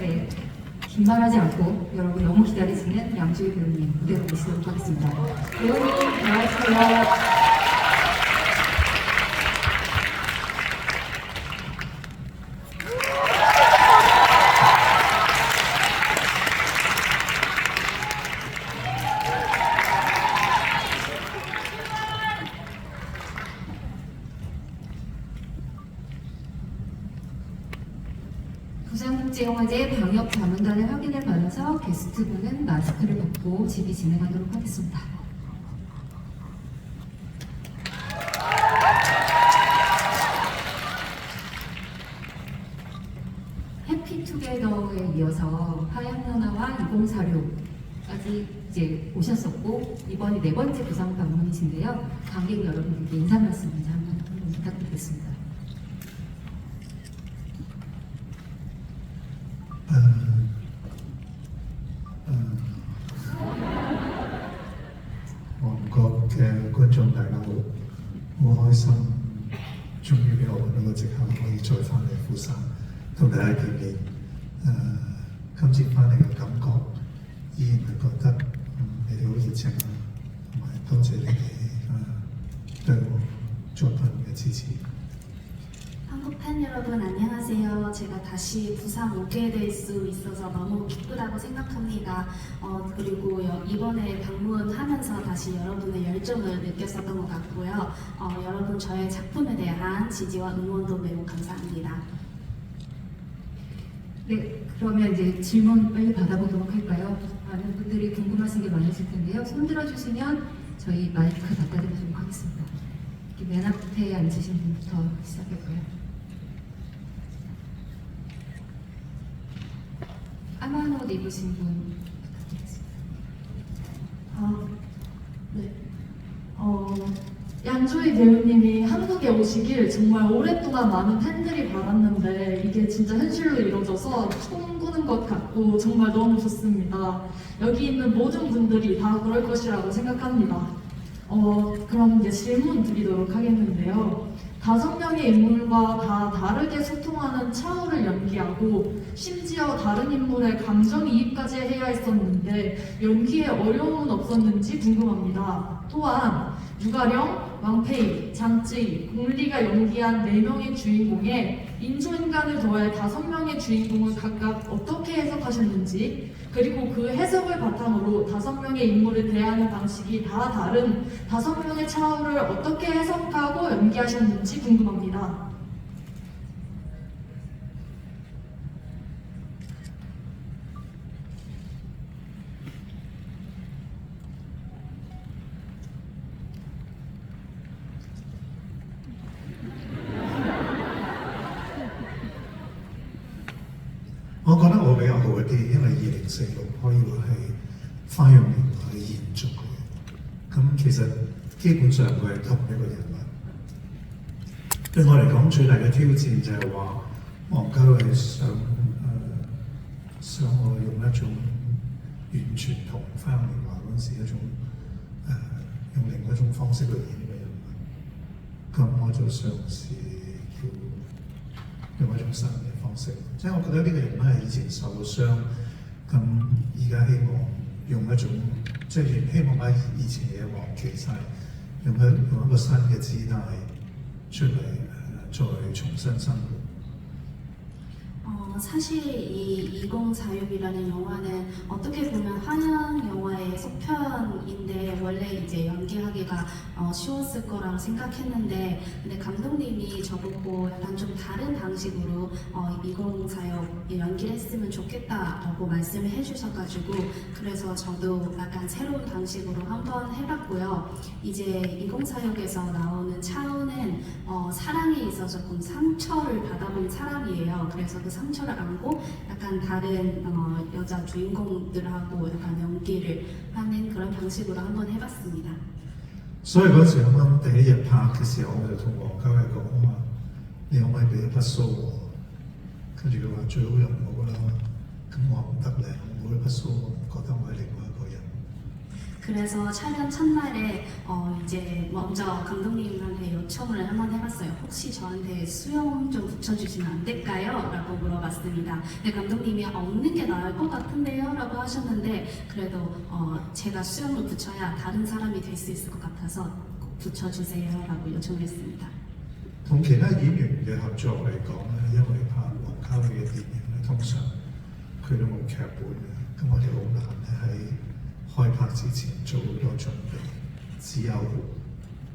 네, 긴말하지 않고 여러분 너무 기다리시는 양주희 배우님 무대로 모시도록 하겠습니다. 배우님 나와주세요. 부산국제영화제 방역자문단의 확인을 받아서 게스트분은 마스크를 벗고 질의 진행하도록 하겠습니다. 해피투게더에 이어서 하양연화와 2046까지 이제 오셨었고 이번이 4번째 부산 방문이신데요. 관객 여러분들께 인사 말씀 먼저 한번 부탁드리겠습니다.觀眾大家好，好開心，終於俾我揾到個藉口可以再翻嚟釜山同大家見面。今次翻嚟嘅感覺依然係覺得你哋好熱情啦，同埋多謝你哋對我作品嘅支持。 한국 팬 여러분 안녕하세요. 제가 다시 부산 오게 될 수 있어서 너무 기쁘다고 생각합니다. 그리고 이번에 방문하면서 다시 여러분의 열정을 느꼈었던 것 같고요. 여러분 저의 작품에 대한 지지와 응원도 매우 감사합니다. 네, 그러면 이제 질문 빨리 받아보도록 할까요? 많은 분들이 궁금하신 게 많으실 텐데요. 손 들어주시면 저희 마이크 갖다 드리도록 하겠습니다. 맨 앞에 앉으신 분부터 시작할까요? 까만 옷 입으신 분 부탁드리겠습니다. 네. 양주희 배우님이 한국에 오시길 정말 오랫동안 많은 팬들이 바랐는데 이게 진짜 현실로 이루어져서 꿈꾸는 것 같고 정말 너무 좋습니다. 여기 있는 모든 분들이 다 그럴 것이라고 생각합니다. 그럼 이제 질문 드리도록 하겠는데요. 5명의 인물과 다 다르게 소통하는 차우를 연기하고 심지어 다른 인물의 감정이입까지 해야 했었는데 연기에 어려움은 없었는지 궁금합니다. 또한 유가령, 왕페이, 장쯔이, 공리가 연기한 4명의 주인공에 인조인간을 더해 5명의 주인공을 각각 어떻게 해석하셨는지 그리고 그 해석을 바탕으로 5명의 인물을 대하는 방식이 다 다른 5명의 차우를 어떻게 해석하고 연기하셨는지 궁금합니다.我覺得我比較好一啲，因為2046可以話係花樣年華嘅延續嚟嘅。咁其實基本上佢係同一個人物。對我嚟講，最大嘅挑戰就係話，黃家衞想我用一種完全同花樣年華嗰陣時一種用另一種方式去演呢個人物。咁我就嘗試用一種新嘅方式，即係我覺得呢個人物係以前受過傷，咁而家希望用一種即係希望把以前嘅嘢忘記晒，用一個新嘅姿態出嚟再重新生活。 사실 이 2046이라는 영화는 어떻게 보면 한양 영화의 속편인데 원래 이제 연기하기가 쉬웠을 거라고 생각했는데 근데 감독님이 저보고 약간 좀 다른 방식으로 2046 연기를 했으면 좋겠다라고 말씀을 해주셔가지고 그래서 저도 약간 새로운 방식으로 한번 해봤고요. 이제 2046에서 나오는 차우는 사랑에 있어서 조금 상처를 받아본 사람이에요. 그래서 그 상처를 안고 약간 다른 여자 주인공들하고 약간 연기를 하는 그런 방식으로 한번 해봤습니다. 所以嗰時啱啱第一日拍嘅時候，我就同黃家衞講我話：你可唔可以俾一筆數我？跟住佢話最好用我啦。咁我話唔得咧，我冇一筆數，我唔覺得我係另外一個人。 그래서 촬영 첫날에 이제 먼저 감독님한테 요청을 한번 해봤어요. 혹시 저한테 수영 좀 붙여주시면 안 될까요? 라고 물어봤습니다. 근데 감독님이 없는 게 나을 것 같은데요? 라고 하셨는데 그래도 제가 수영을 붙여야 다른 사람이 될 수 있을 것 같아서 꼭 붙여주세요 라고 요청을 했습니다. 同其他演員嘅合作嚟講咧，因為拍黃家偉嘅電影咧，通常佢都冇劇本嘅，咁我哋好難咧喺開拍之前做好多準備，只有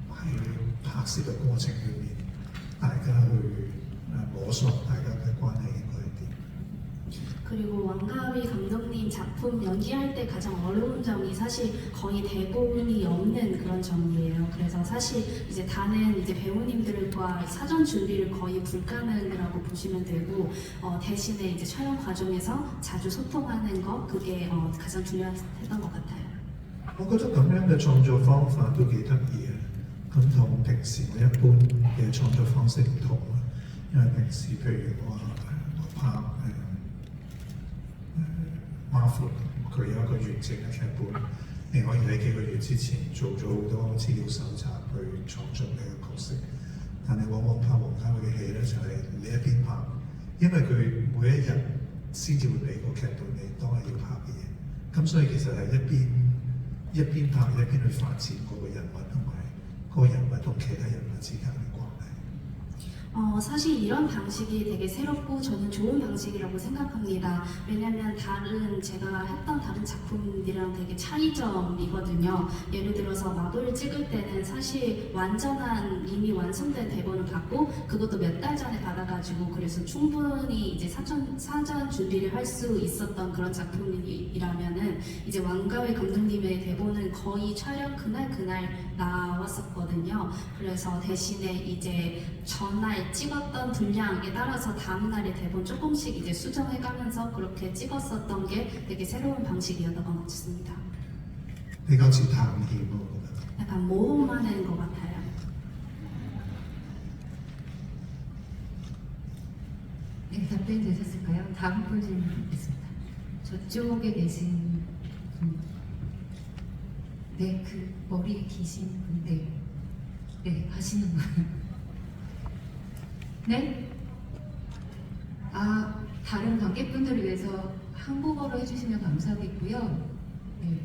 喺拍攝嘅過程裏面，大家去摸索大家嘅關係應該係點。 그리고 왕가위 감독님 작품 연기할 때 가장 어려운 점이 사실 거의 대본이 없는 그런 점이에요. 그래서 사실 이제 다른 이제 배우님들과 사전 준비를 거의 불가능이라고 보시면 되고 대신에 이제 촬영 과정에서 자주 소통하는 거 그게 가장 중요했던 것 같아요. 我覺得咁樣嘅創作方法都幾得意嘅，咁同平時我一般嘅創作方式唔同啊。因為平時譬如我拍Marvel， 佢有一個完整嘅劇本，你可以喺幾個月之前做咗好多資料搜集去創作你嘅角色。但係往往拍黃家偉嘅戲咧，就係、你一邊拍，因為佢每一日先至會俾個劇本你當日要拍嘅嘢，咁所以其實係一邊拍一邊去發展嗰個人物同埋嗰個人物同其他人物之間嘅關係。 사실 이런 방식이 되게 새롭고 저는 좋은 방식이라고 생각합니다. 왜냐면 제가 했던 다른 작품들이랑 되게 차이점이거든요. 예를 들어서 마블 찍을 때는 사실 완전한 이미 완성된 대본을 받고 그것도 몇 달 전에 받아가지고 그래서 충분히 이제 사전 준비를 할 수 있었던 그런 작품이라면은 이제 왕가위 감독님의 대본은 거의 촬영 그날 나왔었거든요. 그래서 대신에 이제 전날 찍었던 분량에 따라서 다음날에 대본 조금씩 이제 수정해가면서 그렇게 찍었었던 게 되게 새로운 방식이었던 것 같습니다. 比較似探險咯，我覺得。 약간 모험하는 것 같아요. 네, 답변 되셨을까요? 다음 분 질문 있습니다. 저쪽에 계신 분. 네, 그 머리 기신 분데, 네, 하시는 분. 네? 아, 다른 관객분들을 위해서 한국어로 해주시면 감사하겠고요. 네.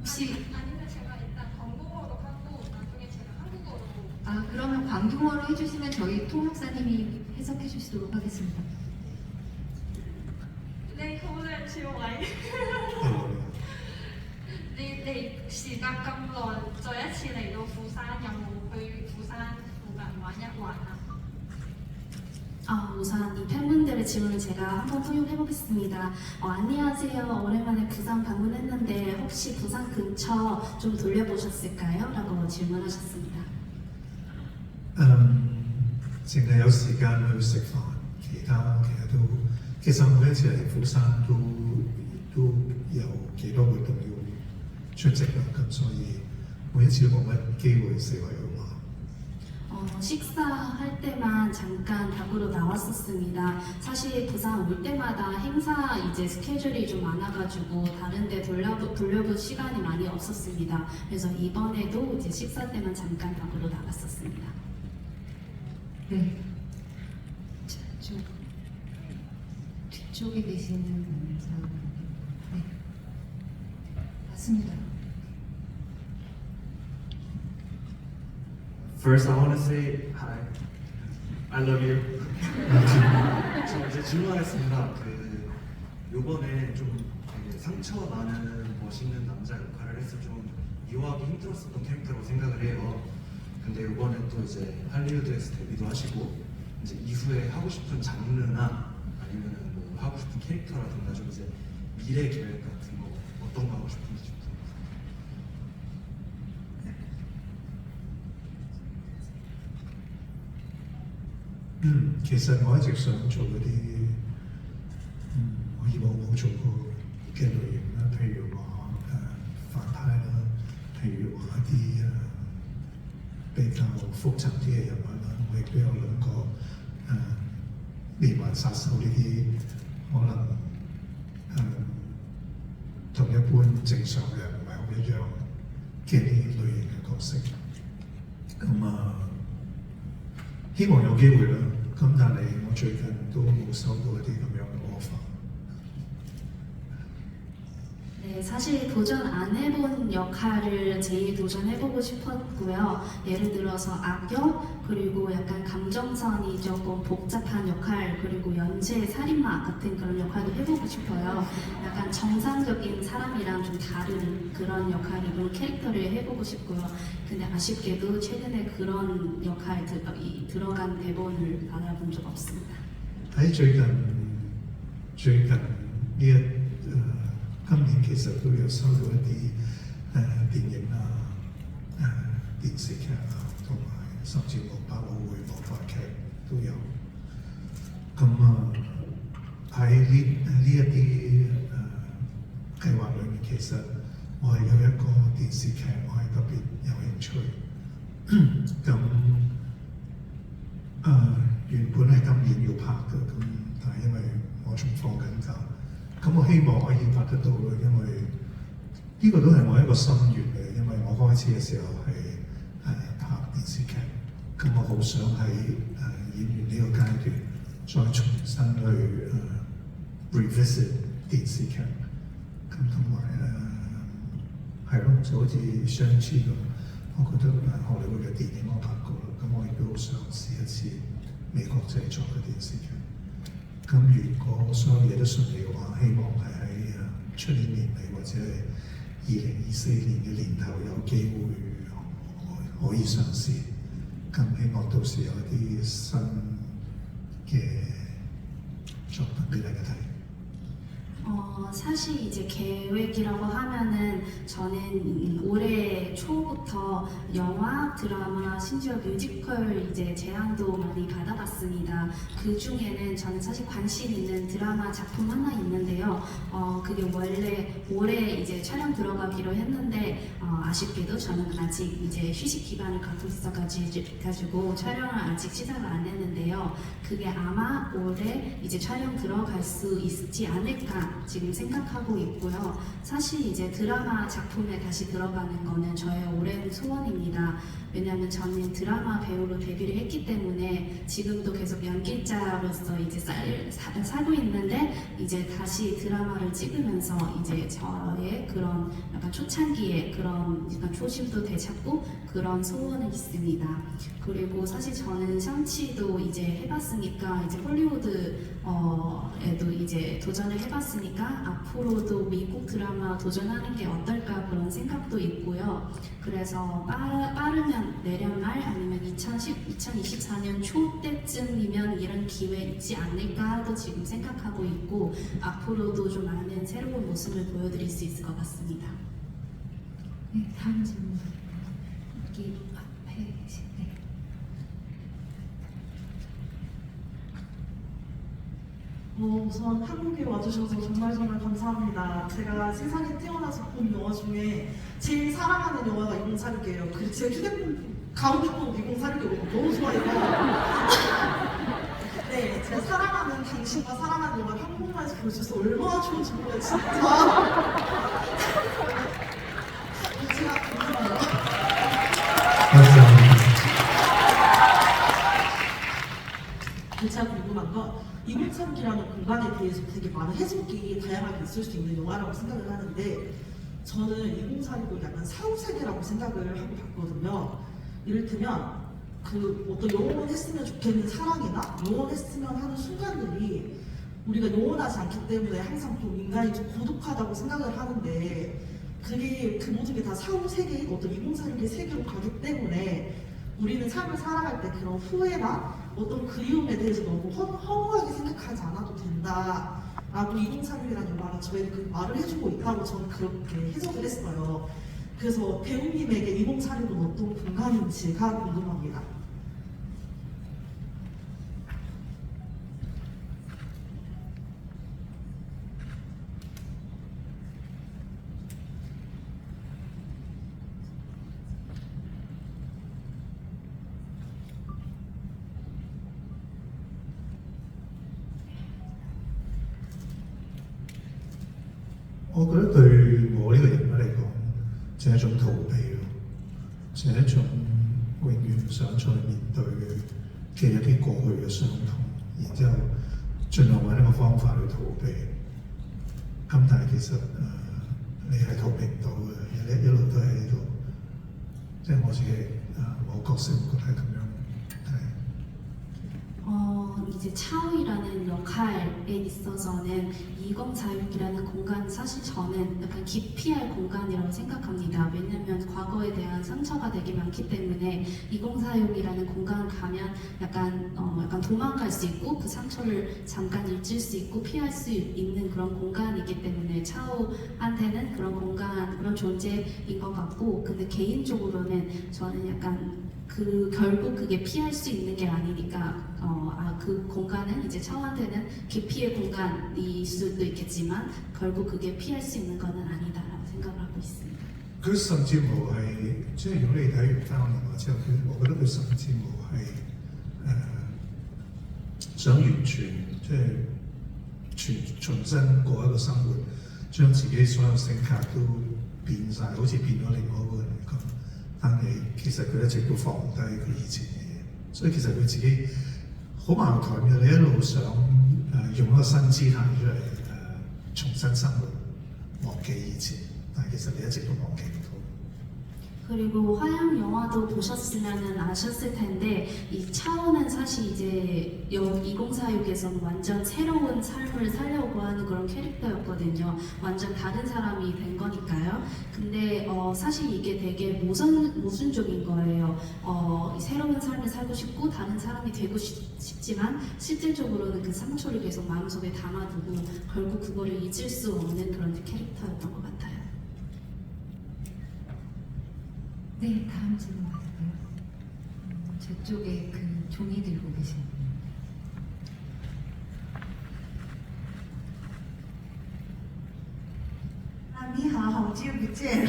혹시 아니면 제가 일단 광고어로 하고 나중에 제가 한국어로 아, 그러면 광동어로 해주시면 저희 통역사님이 해석해 주시도록 하겠습니다. 네, 그거를 지워와요. 你時間咁耐，再一次嚟到釜山，有冇去釜山附近玩一玩啊？ 우선 이 팬분들의 질문을 제가 한번 통역해보겠습니다. 안녕하세요. 오랜만에 부산 방문했는데 혹시 부산 근처 좀 돌려보셨을까요? 라고 질문하셨습니다. 淨係有時間去食飯，其實每一次嚟釜山都有幾多活動要出席啦，咁所以每一次都冇乜機會四圍去玩。 식사할 때만 잠깐 밖으로 나왔었습니다. 사실 부산 올 때마다 행사 이제 스케줄이 좀 많아가지고 다른데 돌려볼 시간이 많이 없었습니다. 그래서 이번에도 이제 식사 때만 잠깐 밖으로 나갔었습니다. 네. 저쪽 뒤쪽에 계시는 남자. 네. 맞습니다. First, I want to say hi. I love you. 저 이제 질문하겠습니다. 요번에 좀 되게 상처 나는 멋있는 남자 역할을 해서 좀 이해하기 힘들었었던 캐릭터라고 생각을 해요. 근데 요번에 또 이제 할리우드에서 데뷔도 하시고 이제 이후에 하고 싶은 장르나 아니면 뭐 하고 싶은 캐릭터라든가 좀 이제 미래 계획 같은 거 어떤 거 하고 싶은지 좀 궁금해요. 其實我一直想做嗰啲我以往冇做過嘅類型啦，譬如話反派啦，譬如話一啲比較複雜啲嘅人物啦，我亦都有諗過連環殺手呢啲可能同一般正常嘅，唔係好一樣嘅呢類型嘅角色。希望有機會啦。咁但係我最近都冇收到一啲咁樣嘅 offer。 네, 사실 도전 안 해본 역할을 제일 도전해보고 싶었고요. 예를 들어서 악역, 그리고 약간 감정선이 조금 복잡한 역할, 그리고 연쇄 살인마 같은 그런 역할도 해보고 싶어요. 약간 정상적인 사람이랑 좀 다른 그런 역할을, 그런 캐릭터를 해보고 싶고요. 근데 아쉽게도 최근에 그런 역할 들어간 대본을 받아본 적 없습니다. 喺最近今年其實都有收到一啲電影電視劇同埋甚至乎百老匯舞台劇都有。喺呢一啲計劃裏面，其實我係有一個電視劇，我係特別有興趣。原本係今年要拍嘅，但係因為我仲放緊假。我希望可以拍得到咯，因為呢個都係我一個心願嚟。因為我開始嘅時候係拍電視劇，我好想喺演員呢個階段再重新去revisit 電視劇，同埋係咯，就好似相似咁。我覺得荷里活嘅電影我拍過啦，我亦都好想試一次美國製作嘅電視劇。如果所有嘢都順利嘅話，希望係喺出年年尾或者係2024年嘅年頭有機會可以嘗試。希望到時有啲新嘅作品俾大家睇。 사실 이제 계획이라고 하면은 저는 올해 초부터 영화, 드라마, 심지어 뮤지컬 이제 제안도 많이 받아봤습니다. 그 중에는 저는 사실 관심 있는 드라마 작품 하나 있는데요. 그게 원래 올해 이제 촬영 들어가기로 했는데 아쉽게도 저는 아직 이제 휴식 기간을 갖고 있어가지고 촬영을 아직 시작을 안 했는데요. 그게 아마 올해 이제 촬영 들어갈 수 있지 않을까 지금 생각하고 있고요. 사실 이제 드라마 작품에 다시 들어가는 거는 저의 오랜 소원입니다. 왜냐하면 저는 드라마 배우로 데뷔를 했기 때문에 지금도 계속 연기자로서 이제 살고 있는데 이제 다시 드라마를 찍으면서 이제 저의 그런 약간 초창기에 그런 약간 초심도 되찾고 그런 소원은 있습니다. 그리고 사실 저는 샹치도 이제 해봤으니까 이제 홀리우드에도 이제 도전을 해봤으니까 앞으로도 미국 드라마 도전하는 게 어떨까 그런 생각도 있고요. 그래서 빠르면 내년 말 아니면 2024년 초 때쯤이면 이런 기회 있지 않을까도 지금 생각하고 있고 앞으로도 좀 많은 새로운 모습을 보여드릴 수 있을 것 같습니다. 네, 다음 질문. 여기 앞에 계신데. 우선 한국에 와주셔서 정말 감사합니다. 제가 세상에 태어나서 본 영화 중에 제일 사랑하는 영화가 2046이에요. 그리고 제 휴대폰 가운데폰 2046이 너무 좋아해요. 네, 제가 사랑하는 당신과 사랑하는 영화를 한국말에서 보여줘서 얼마나 좋은지 몰라요, 진짜. 제가 감사해요. 감사합니다. 제가 궁금한 건 2036이라는 공간에 대해서 되게 많은 해석이 다양하게 있을 수 있는 영화라고 생각을 하는데 저는 2046을 약간 사후세계라고 생각을 하고 봤거든요. 이를테면 그 어떤 영원했으면 좋겠는 사랑이나 영원했으면 하는 순간들이 우리가 영원하지 않기 때문에 항상 좀 인간이 좀 고독하다고 생각을 하는데 그게 그 모든 게 다 사후세계인 어떤 2046의 세계로 가기 때문에 우리는 삶을 살아갈 때 그런 후회나 어떤 그리움에 대해서 너무 허무하게 생각하지 않아도 된다 라고 2036이라는 영화가 저에게 그 말을 해주고 있다고 저는 그렇게 해석을 했어요. 그래서 배우님에게 2046은 어떤 공간인지가 궁금합니다. 我呢個人物嚟講，就係一種逃避咯，就係一種永遠唔想再面對嘅一啲過去嘅傷痛，然之後盡量揾一個方法去逃避。咁但係其實你係逃避唔到嘅，一路都係喺度。即係我自己我角色我覺得係咁樣，係。이제 차오이라는 역할에 있어서는 2046이라는 공간은 사실 저는 약간 기피할 공간이라고 생각합니다. 왜냐면 과거에 대한 상처가 되게 많기 때문에 2046이라는 공간을 가면 약간 도망갈 수 있고 그 상처를 잠깐 잊을 수 있고 피할 수 있는 그런 공간이기 때문에 차오한테는 그런 공간, 그런 존재인 것 같고, 근데 개인적으로는 저는 약간 결국 그게 피할 수 있는 게 아니니까 그 공간은 이제 차오한테는 기피의 공간일 수도 있겠지만 결국 그게 피할 수 있는 거는 아니다라고 생각을 하고 있습니다. 佢甚至乎係即係如果你睇完翻我電話之後，我覺得佢甚至乎係想完全即係重新過一個生活，將自己所有性格都變晒，好似變咗另外一個人咁。但係其實佢一直都放唔低佢以前嘅嘢，所以其實佢自己好矛盾嘅。你一路想用一個新姿態出嚟重新生活，忘記以前，但係其實你一直都忘記唔到。 그리고 화양 영화도 보셨으면 아셨을 텐데 이 차오는 사실 이제 2046에서는 완전 새로운 삶을 살려고 하는 그런 캐릭터였거든요. 완전 다른 사람이 된 거니까요. 근데 사실 이게 되게 모순적인 거예요. 새로운 삶을 살고 싶고 다른 사람이 되고 싶지만 실질적으로는 그 상처를 계속 마음속에 담아두고 결국 그거를 잊을 수 없는 그런 캐릭터였던 것 같아요. 네, 다음 질문 받을까요? 저쪽에 그 종이 들고 계신 분. 니하, 好久不见.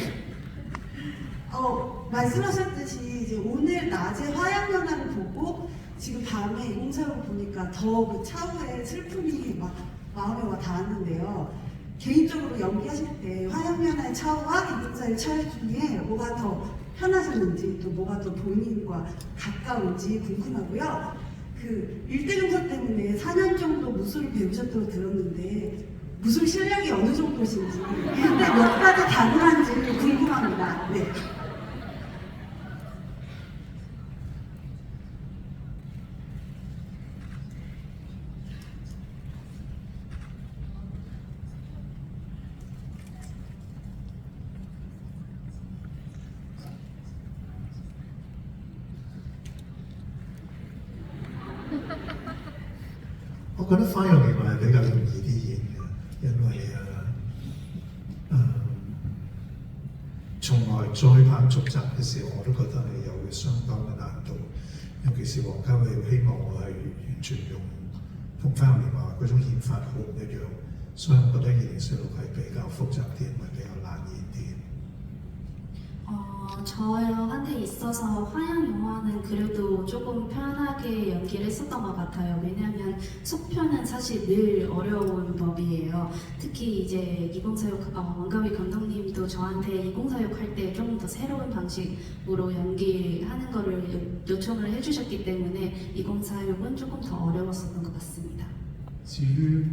말씀하셨듯이 이제 오늘 낮에 화양연화를 보고 지금 밤에 2046을 보니까 더 그 차후의 슬픔이 막 마음에 와 닿았는데요. 개인적으로 연기하실 때 화양연화의 차후와 2046 차후 중에 뭐가 더 편하셨는지 또 뭐가 더 본인과 가까운지 궁금하고요. 그 일대금사 때문에 4년 정도 무술을 배우셨다고 들었는데 무술 실력이 어느 정도신지 일대 몇 가지 가능한지 궁금합니다. 네.我覺得花樣原來係比較容易啲演嘅，因為從來再拍續集嘅時候，我都覺得係有相當嘅難度，尤其是王家衛希望我係完全用同花樣年華嗰種演法好唔一樣，所以我覺得2046係比較複雜啲，同埋比較難演啲。 저한테 있어서 화양 영화는 그래도 조금 편하게 연기를 했었던 것 같아요. 왜냐하면 속편은 사실 늘 어려운 법이에요. 특히 이제 2046 왕가위 감독님도 저한테 2046 할 때 좀 더 새로운 방식으로 연기하는 거를 요청을 해주셨기 때문에 2046은 조금 더 어려웠었던 것 같습니다. 至於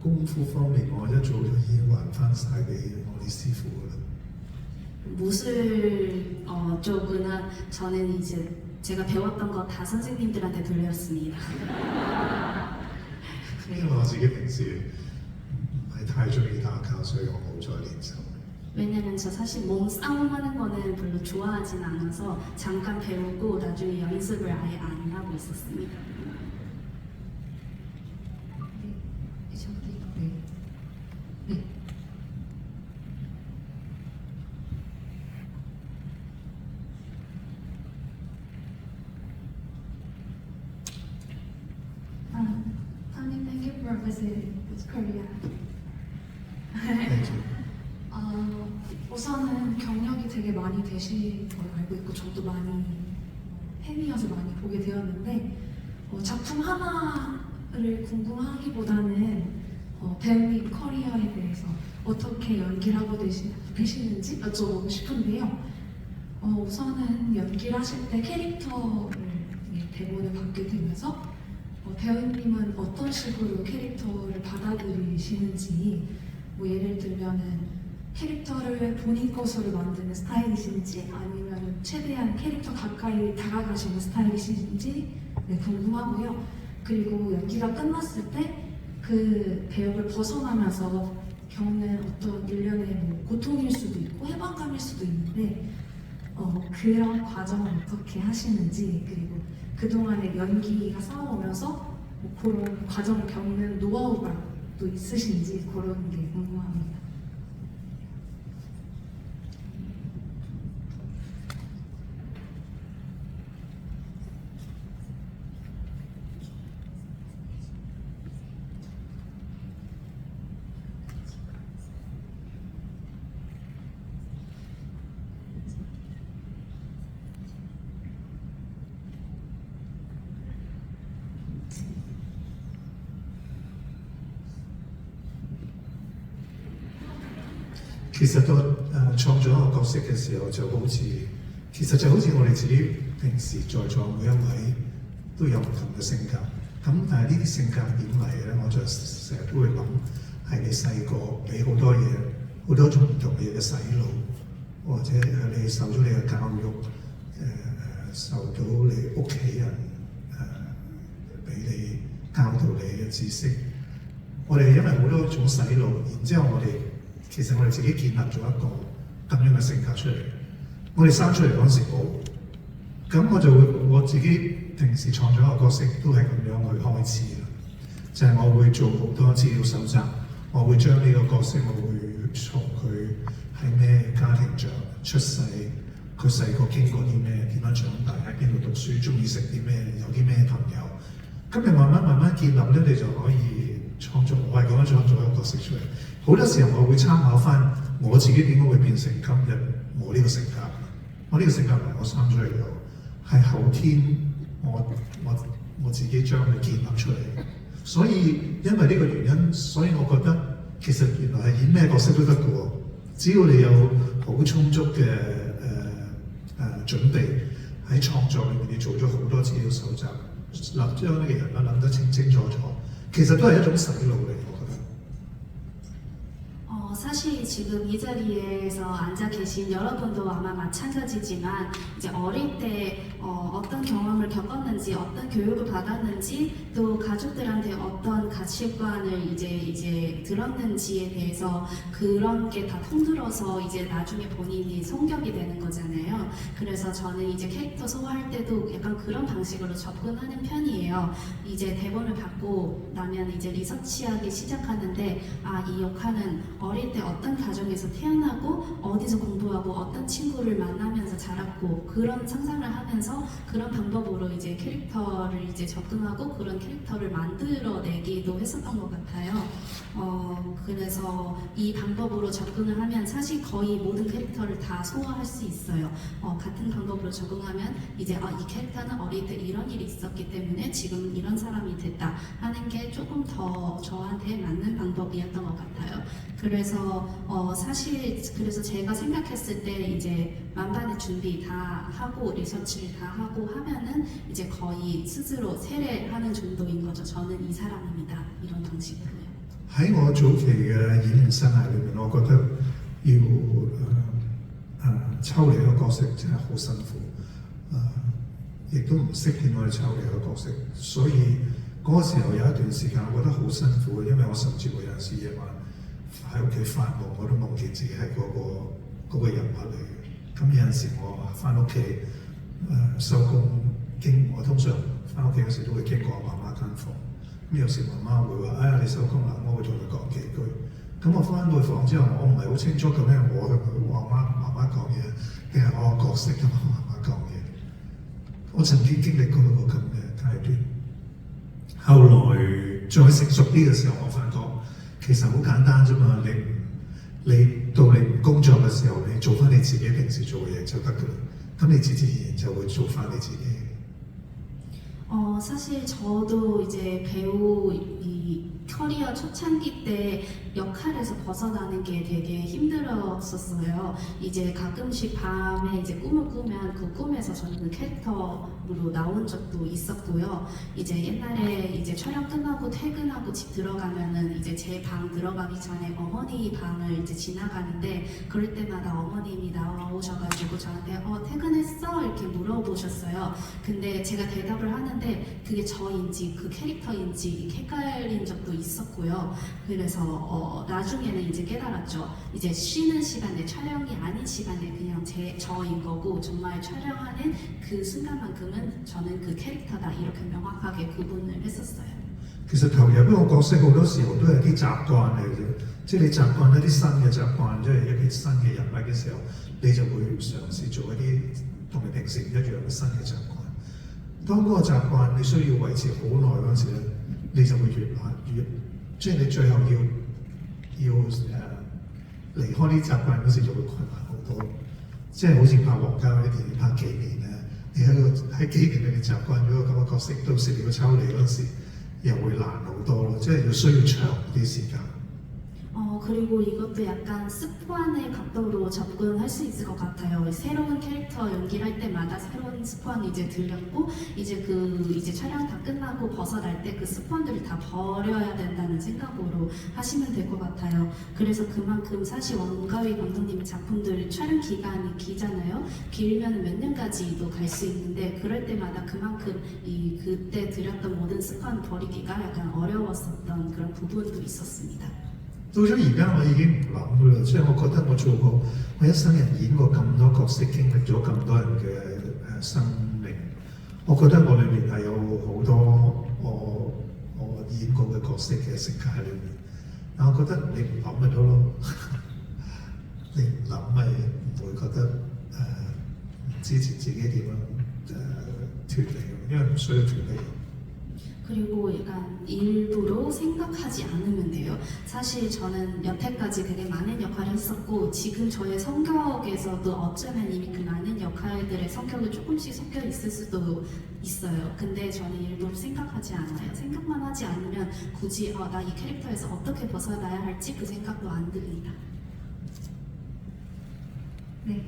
功夫方面，我一早就已經還翻晒俾我啲師傅㗎啦。 무술 쪽은 저는 이제 제가 배웠던 거 다 선생님들한테 돌렸습니다. 因為我自己平時唔係太中意打交，所以我冇再練習。 왜냐면 저 사실 몸싸움 하는 거는 별로 좋아하진 않아서 잠깐 배우고 나중에 연습을 아예 안 하고 있었습니다. 네, 저기, 네. 네. Thank you for visiting Korea. Thank you. 우선은 경력이 되게 많이 되신 걸 알고 있고 저도 많이 팬이어서 많이 보게 되었는데 작품 하나를 궁금하기보다는 배우님 커리어에 대해서 어떻게 연기를 하고 계시는지 여쭤보고 싶은데요. 우선은 연기를 하실 때 캐릭터를 대본을 받게 되면서 배우님은 어떤 식으로 캐릭터를 받아들이시는지, 뭐 예를 들면은 캐릭터를 본인 것으로 만드는 스타일이신지 아니면 최대한 캐릭터 가까이 다가가시는 스타일이신지 궁금하고요. 그리고 연기가 끝났을 때 그 배역을 벗어나면서 겪는 어떤 일련의 뭐 고통일 수도 있고 해방감일 수도 있는데 그런 과정을 어떻게 하시는지, 그리고 그동안의 연기가 쌓아오면서 뭐 그런 과정을 겪는 노하우가 또 있으신지 그런 게 궁금합니다.其實當創造一個角色嘅時候，就好似我哋自己平時在座每一位都有唔同嘅性格。咁但係呢啲性格點嚟咧？我就成日都會諗，係你細個俾好多嘢，好多種唔同嘅嘢嘅洗腦，或者你受咗你嘅教育，受到你屋企人俾你教導你嘅知識。我哋因為好多種洗腦，然之後其實我哋自己建立咗一個咁樣嘅性格出嚟。我哋生出嚟嗰陣時冇，咁我就會我自己平時創造一個角色都係咁樣去開始啦。就係我會做好多資料搜集，我會將呢個角色，我會從佢喺咩家庭出世，佢細個經過啲咩，點樣長大，喺邊度讀書，中意食啲咩，有啲咩朋友。咁你慢慢建立咧，你就可以創造，我係咁樣創造一個角色出嚟。好多時候我會參考翻我自己點解會變成今日我呢個性格。我呢個性格唔係我生出嚟嘅，係後天我自己將佢建立出嚟。所以因為呢個原因，所以我覺得其實原來係演咩角色都得嘅喎，只要你有好充足嘅準備，喺創作裏面你做咗好多資料搜集，將呢個人物諗得清清楚楚，其實都係一種洗腦嚟，我覺得。 사실 지금 이 자리에서 앉아 계신 여러분도 아마 마찬가지지만 이제 어릴 때 어떤 경험을 겪었는지, 어떤 교육을 받았는지, 또 가족들한테 어떤 가치관을 이제 들었는지에 대해서 그런 게 다 통들어서 이제 나중에 본인이 성격이 되는 거잖아요. 그래서 저는 이제 캐릭터 소화할 때도 약간 그런 방식으로 접근하는 편이에요. 이제 대본을 받고 나면 이제 리서치하기 시작하는데, 이 역할은 어릴 때 어떤 가정에서 태어나고 어디서 공부하고 어떤 친구를 만나면서 자랐고 그런 상상을 하면서 그런 방법으로 이제 캐릭터를 이제 접근하고 그런 캐릭터를 만들어내기도 했었던 것 같아요. 그래서 이 방법으로 접근을 하면 사실 거의 모든 캐릭터를 다 소화할 수 있어요. 같은 방법으로 적응하면 이제 이 캐릭터는 어릴 때 이런 일이 있었기 때문에 지금 이런 사람이 됐다 하는 게 조금 더 저한테 맞는 방법이었던 것 같아요. 그래서 사실 그래서 제가 생각했을 때 이제 만반의 준비 다 하고 리서치를 다 하고 하면은 이제 거의 스스로 세례하는 정도인 거죠. 저는 이 사람입니다. 이런 방식으로요. 喺我早期嘅演藝生涯裏面，我覺得要抽離一個角色真係好辛苦，亦都唔識點樣去抽離一個角色，所以嗰個時候有一段時間我覺得好辛苦嘅，因為我甚至乎有陣時夜晚喺屋企發夢，我都夢見自己係嗰個人物嚟嘅。咁有陣時我翻屋企收工我通常翻屋企嗰時都會經過我媽媽間房。 咁有時媽媽會話：哎呀，你收工啦，我會同佢講幾句。咁我翻到房之後，我唔係好清楚究竟係我同我媽媽講嘢，定係我個角色同我媽媽講嘢。我曾經經歷過一個咁嘅階段。後來再成熟啲嘅時候，我發覺其實好簡單啫嘛。你到你唔工作嘅時候，你做翻你自己平時做嘅嘢就得㗎啦。咁你自然就會做翻你自己。 사실 저도 이제 배우 커리어 초창기 때 역할에서 벗어나는 게 되게 힘들었었어요. 이제 가끔씩 밤에 이제 꿈을 꾸면 그 꿈에서 저는 그 캐릭터로 나온 적도 있었고요. 이제 옛날에 이제 촬영 끝나고 퇴근하고 집 들어가면은 이제 제 방 들어가기 전에 어머니 방을 이제 지나가는데 그럴 때마다 어머님이 나오셔가지고 저한테 퇴근했어? 이렇게 물어보셨어요. 근데 제가 대답을 하는데 그게 저인지 그 캐릭터인지 헷갈린 적도 있었고요. 그래서 나중에는 이제 깨달았죠. 이제 쉬는 시간에 촬영이 아닌 시간에 그냥 저인 거고 정말 촬영하는 그 순간만큼은 저는 그 캐릭터다 이렇게 명확하게 구분을 했었어요. 其實投入一個角色好多時候都係啲習慣嚟嘅，即係你習慣一啲新嘅習慣，即係一啲新嘅人物嘅時候，你就會嘗試做一啲同你平時唔一樣嘅新嘅習慣。當嗰個習慣你需要維持好耐嗰陣時咧，你就會越即係你最後要離開啲習慣嗰時就會困難好多。即係好似拍皇家嗰啲電影拍幾年咧，你喺幾年裏面習慣咗個咁嘅角色，到時你要抽離嗰陣時。 又會難好多咯，即係要需要長啲時間。 그리고 이것도 약간 스포하는 각도로 접근할 수 있을 것 같아요. 새로운 캐릭터 연기를 할 때마다 새로운 스포는 이제 들렸고, 이제 촬영 다 끝나고 벗어날 때 그 스포들을 다 버려야 된다는 생각으로 하시면 될 것 같아요. 그래서 그만큼 사실 원가위 감독님의 작품들 촬영 기간이 길잖아요. 길면 몇 년까지도 갈 수 있는데, 그럴 때마다 그만큼 그때 들였던 모든 스포는 버리기가 약간 어려웠었던 그런 부분도 있었습니다. 到咗而家我已經唔諗噶啦，即係我覺得我做過，我一生人演過咁多角色，經歷咗咁多人嘅生命，我覺得我裏面係有好多我演過嘅角色嘅性格喺裏面。但我覺得你唔諗咪得咯，你唔諗咪唔會覺得唔支持自己點樣脱離，因為唔需要脱離。 그리고 약간 일부러 생각하지 않으면 돼요. 사실 저는 여태까지 되게 많은 역할을 했었고 지금 저의 성격에서도 어쩌면 이미 그 많은 역할들의 성격이 조금씩 섞여 있을 수도 있어요. 근데 저는 일부러 생각하지 않아요. 생각만 하지 않으면 굳이 나 이 캐릭터에서 어떻게 벗어나야 할지 그 생각도 안 듭니다. 네.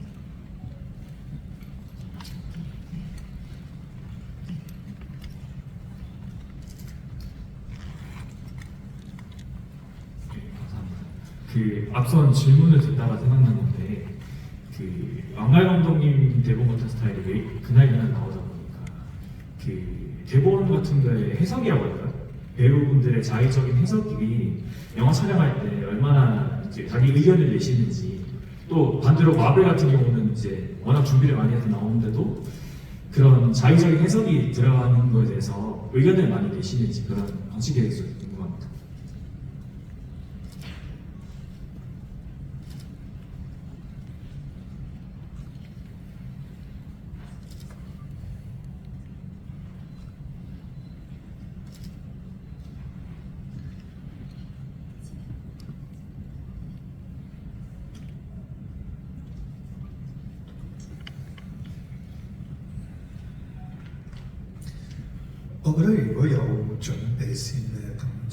그 앞선 질문을 듣다가 생각난 건데 그 왕갈 감독님 대본 같은 스타일이 왜 그날 나오다 보니까 그 대본 같은 거에 해석이라고 할까요? 배우분들의 자의적인 해석이 영화 촬영할 때 얼마나 이제 자기 의견을 내시는지 또 반대로 마블 같은 경우는 이제 워낙 준비를 많이 해서 나오는데도 그런 자의적인 해석이 들어가는 거에 대해서 의견을 많이 내시는지 그런 방식에 대해서 궁금합니다.我覺得如果有準備先咧，我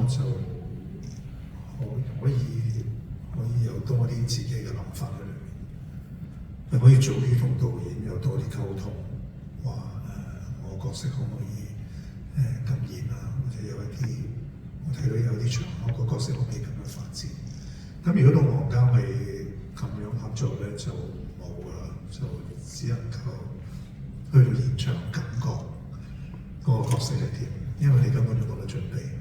就可以有多啲自己嘅諗法喺裏面，又可以早啲同導演有多啲溝通，話我角色可唔可以咁演啊，或者有一啲我睇到有啲場合個角色可唔可以咁樣發展？咁如果到王家衞咁樣合作咧，就冇啦，就只能夠。 去到現場感覺嗰個角色係點，因為你根本就冇得準備。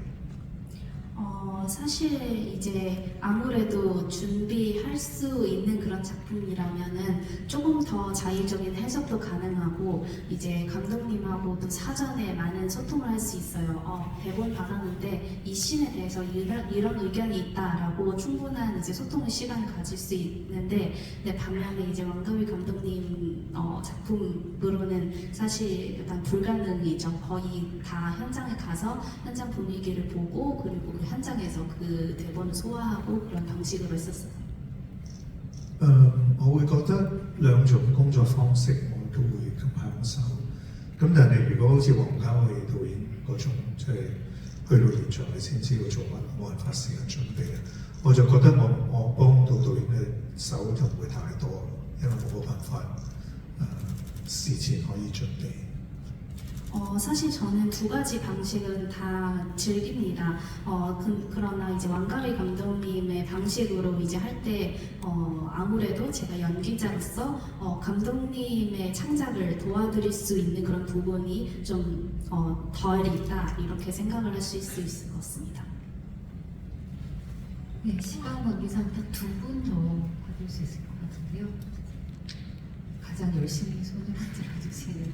사실 이제 아무래도 준비할 수 있는 그런 작품이라면은 조금 더 자의적인 해석도 가능하고 이제 감독님하고도 사전에 많은 소통을 할 수 있어요. 대본 받았는데 이 씬에 대해서 이런 의견이 있다라고 충분한 이제 소통의 시간을 가질 수 있는데, 근데 반면에 이제 왕가위 감독님 작품으로는 사실 약간 불가능이죠. 거의 다 현장에 가서 현장 분위기를 보고 그리고 그 현장에서 그 대본을 소화하고 그런 방식으로 했었어요. 我會覺得兩種工作方式我都會咁享受。咁但係如果好似王家衞導演嗰種即係去到現場你先知道做乜，冇人花時間準備嘅。我就覺得我幫到導演嘅手就唔會太多，因為冇辦法事前可以準備。 사실 저는 두 가지 방식은 다 즐깁니다. 그러나 이제 왕가위 감독님의 방식으로 이제 할 때 아무래도 제가 연기자로서 감독님의 창작을 도와드릴 수 있는 그런 부분이 좀 덜 있다 이렇게 생각을 할 수 있을 것 같습니다. 네, 시간 관계상 딱 2분 더 받을 수 있을 것 같은데요. 가장 열심히 손을 들어주시는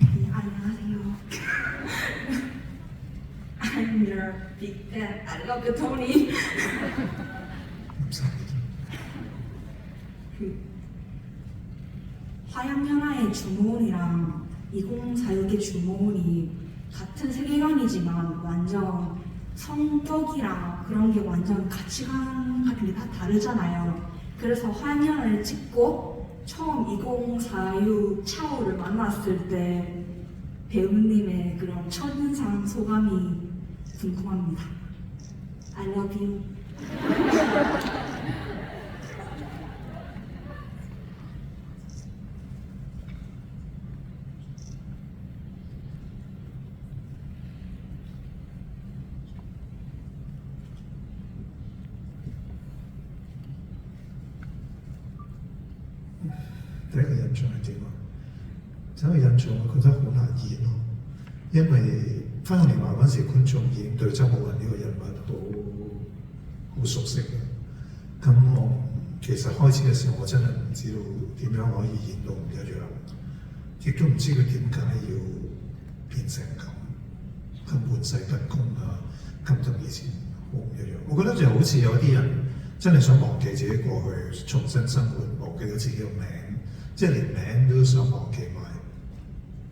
네, 안녕하세요. I'm your big fan. I love you, Tony. 감사합니다. 그 화양연화의 주모은이랑 2046의 주모은이 같은 세계관이지만 완전 성격이랑 그런 게 완전 가치관 같은 게 다 다르잖아요. 그래서 화양연화를 찍고 처음 2046 차오를 만났을 때 배우님의 그런 첫인상 소감이 궁금합니다. I love you.第一個印象係點啊？第一個印象我覺得好難演咯，因為翻年華嗰陣時，觀眾已經對周慕雲呢個人物好熟悉嘅。咁我其實開始嘅時候，我真係唔知道點樣可以演到唔一樣，亦都唔知佢點解要變成咁玩世不恭啊，咁同以前好唔一樣。我覺得就好似有啲人真係想忘記自己過去，重新生活，忘記咗自己個名。即係連名都想忘記埋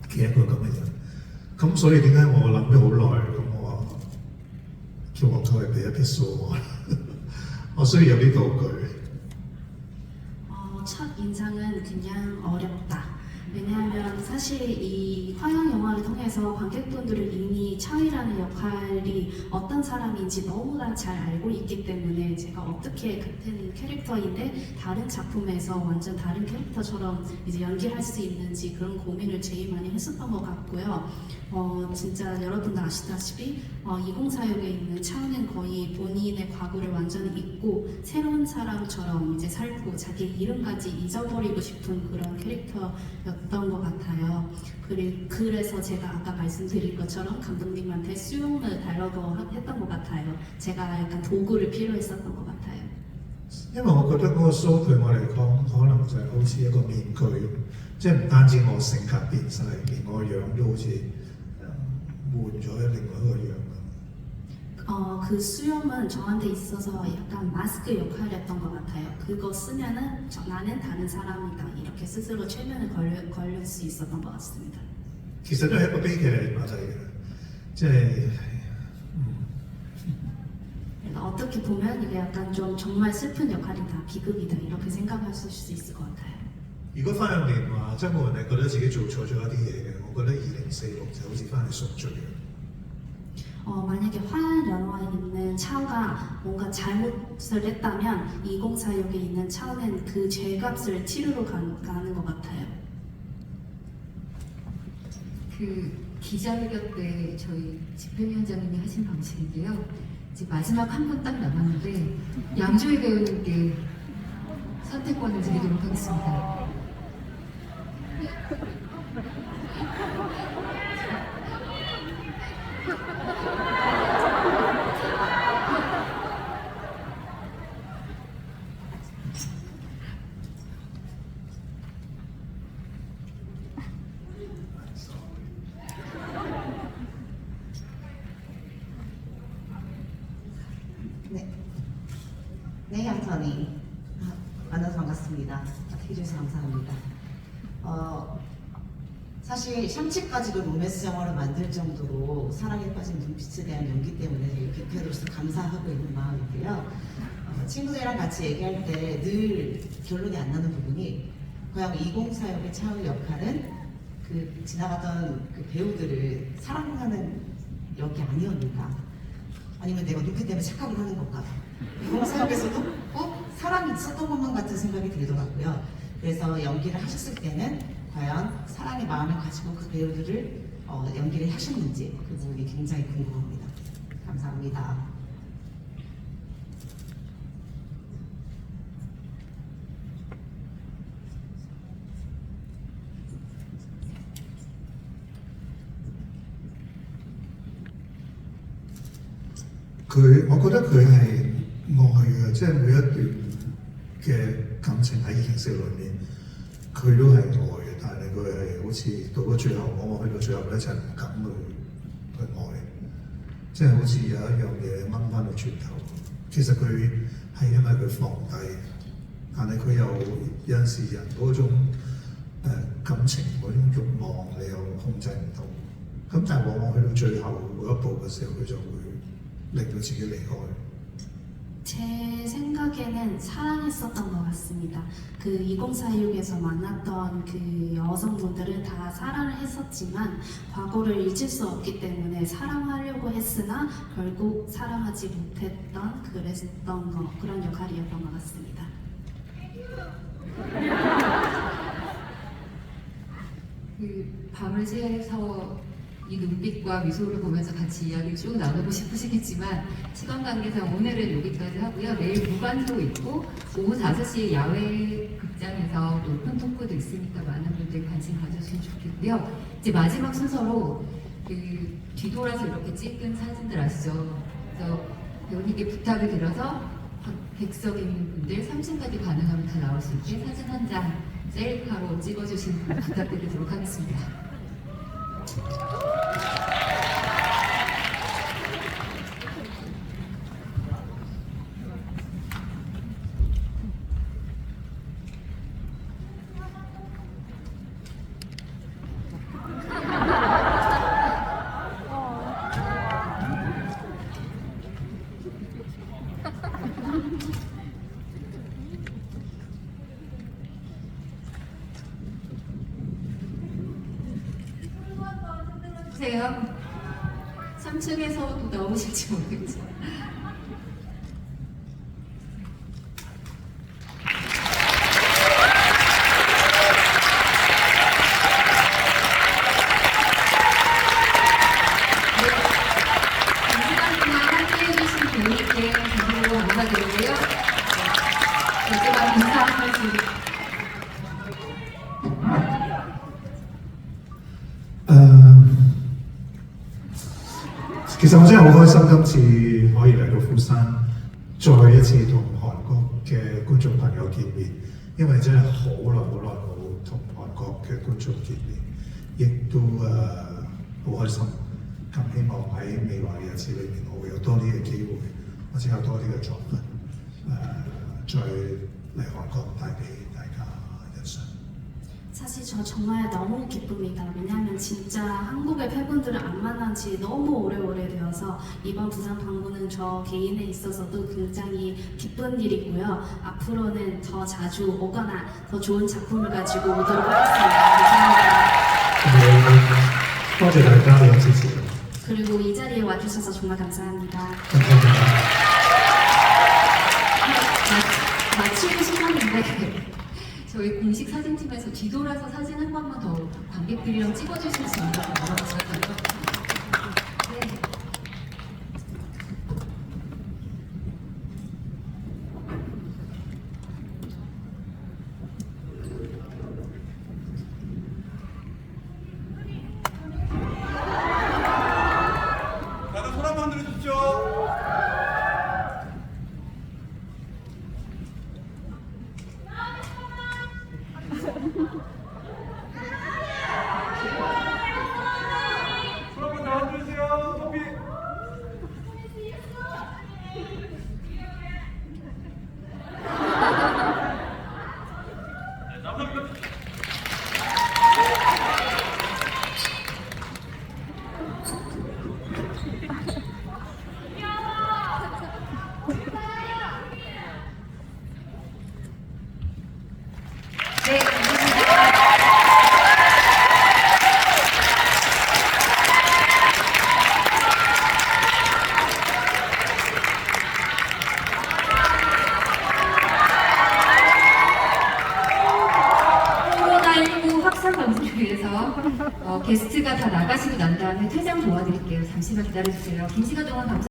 嘅一個咁嘅人，咁所以點解我諗咗好耐，咁我話叫黃秋嚟俾一啲數我，我需要有啲道具。 첫 인상은 그냥 어렵다. 왜냐하면 사실 이 화양 영화를 통해서 관객분들은 이미 차위라는 역할이 어떤 사람인지 너무나 잘 알고 있기 때문에 제가 어떻게 같은 캐릭터인데 다른 작품에서 완전 다른 캐릭터처럼 이제 연기할 수 있는지 그런 고민을 제일 많이 했었던 것 같고요. 진짜 여러분도 아시다시피 2046에 있는 차은은 거의 본인의 과거를 완전히 잊고 새로운 사람처럼 이제 살고 자기 이름까지 잊어버리고 싶은 그런 캐릭터였던 것 같아요. 그래서 제가 아까 말씀드린 것처럼 감독님한테 수용을 달라고 했던 것 같아요. 제가 약간 도구를 필요했었던 것 같아요. 因為我覺得嗰個 show 對我嚟講，可能就係好似一個面具咁，即係唔單止我性格變晒，連我樣都好似換咗另外一個樣咁。 그 수염은 저한테 있어서 약간 마스크 역할이었던 것 같아요. 그거 쓰면은 나는 다른 사람이다 이렇게 스스로 최면을 걸릴 수 있었던 것 같습니다. 其實都係一個悲劇嚟嘅，即係 그러니까 어떻게 보면 이게 약간 좀 정말 슬픈 역할이다, 비극이다 이렇게 생각하실 수 있을 것 같아요. 如果翻入年話，周慕雲係覺得自己做錯咗一啲嘢嘅，我覺得2046就好似翻去贖罪。 만약에 화양 연화에 있는 차오가 뭔가 잘못을 했다면 2046에 있는 차오는 그 죄값을 치르러 가는 것 같아요. 그 기자회견 때 저희 집행위원장님이 하신 방식인데요. 이제 마지막 한 분 딱 남았는데 양조희 배우님께 선택권을 드리도록 하겠습니다. 네, 양턴이 만나서 반갑습니다. 해주셔서 감사합니다. 사실 샹치까지도 로맨스 영화를 만들 정도로 사랑에 빠진 눈빛에 대한 연기 때문에 되게 빅팬으로서 감사하고 있는 마음이고요. 친구들이랑 같이 얘기할 때 늘 결론이 안 나는 부분이 과연 2046의 차우 역할은 그 지나가던 그 배우들을 사랑하는 역이 아니었는가? 아니면 내가 눈빛 때문에 착각을 하는 건가? 2046에서도 사랑이 있었던 것만 같은 생각이 들더라고요. 그래서 연기를 하셨을 때는 과연 사랑의 마음을 가지고 그 배우들을 연기를 하셨는지 그 부분이 굉장히 궁금합니다. 감사합니다.我覺得佢係愛嘅，即係每一段嘅感情喺影視裏面，佢都係愛嘅，但係佢係好似到咗最後，往往去到最後咧就係唔敢去愛，即係好似有一樣嘢掹翻到轉頭。其實佢係因為佢放低，但係佢有陣時人嗰種感情嗰種慾望，你又控制唔到。咁但係往往去到最後嗰一步嘅時候，佢就會令到自己離開。 제 생각에는 사랑했었던 것 같습니다. 그 2046에서 만났던 그 여성분들은 다 사랑을 했었지만 과거를 잊을 수 없기 때문에 사랑하려고 했으나 결국 사랑하지 못했던 그런 역할이었던 것 같습니다. 그 밤을 새서 이 눈빛과 미소를 보면서 같이 이야기를 쭉 나누고 싶으시겠지만 시간 관계상 오늘은 여기까지 하고요. 내일 무반도 있고 오후 5시에 야외 극장에서 높은 토크도 있으니까 많은 분들 관심 가져주시면 좋겠고요. 이제 마지막 순서로 그 뒤돌아서 이렇게 찍은 사진들 아시죠? 그래서 배우님께 부탁을 드려서 객석인 분들 3층까지 가능하면 다 나올 수 있게 사진 한 장 셀카로 찍어주시는 분 부탁드리도록 하겠습니다. 보세요. 3층에서도 나오실지 모르겠지만. 시간 동안 함께해주신 분들께 정말로 감사드리고요. 마지막 인사 한 말씀.其實我真係好開心，今次可以嚟到釜山，再一次同韓國嘅觀眾朋友見面，因為真係好耐冇同韓國嘅觀眾見面，亦都好開心。咁希望喺未來嘅日子裏面，我會有多啲嘅機會，或者有多啲嘅作品，再嚟韓國帶俾大家欣賞。 사실 저 정말 너무 기쁩니다. 왜냐하면 진짜 한국의 팬분들을 안 만난 지 너무 오래 되어서 이번 부산 방문은 저 개인에 있어서도 굉장히 기쁜 일이고요. 앞으로는 더 자주 오거나 더 좋은 작품을 가지고 오도록 하겠습니다. 감사합니다. 多謝大家嘅支持。 그리고 이 자리에 와주셔서 정말 감사합니다. 감사합니다. 마치고 싶었는데 저희 공식 사진팀에서 뒤돌아서 사진 한 번만 더 관객들이랑 찍어주실 수 있는지 물어보실까요? 네. 다들 손 한번 들어주십시오. 위해서 게스트가 다 나가시고 난 다음에 퇴장 도와드릴게요. 잠시만 기다려주세요. 긴 시간 동안 감사.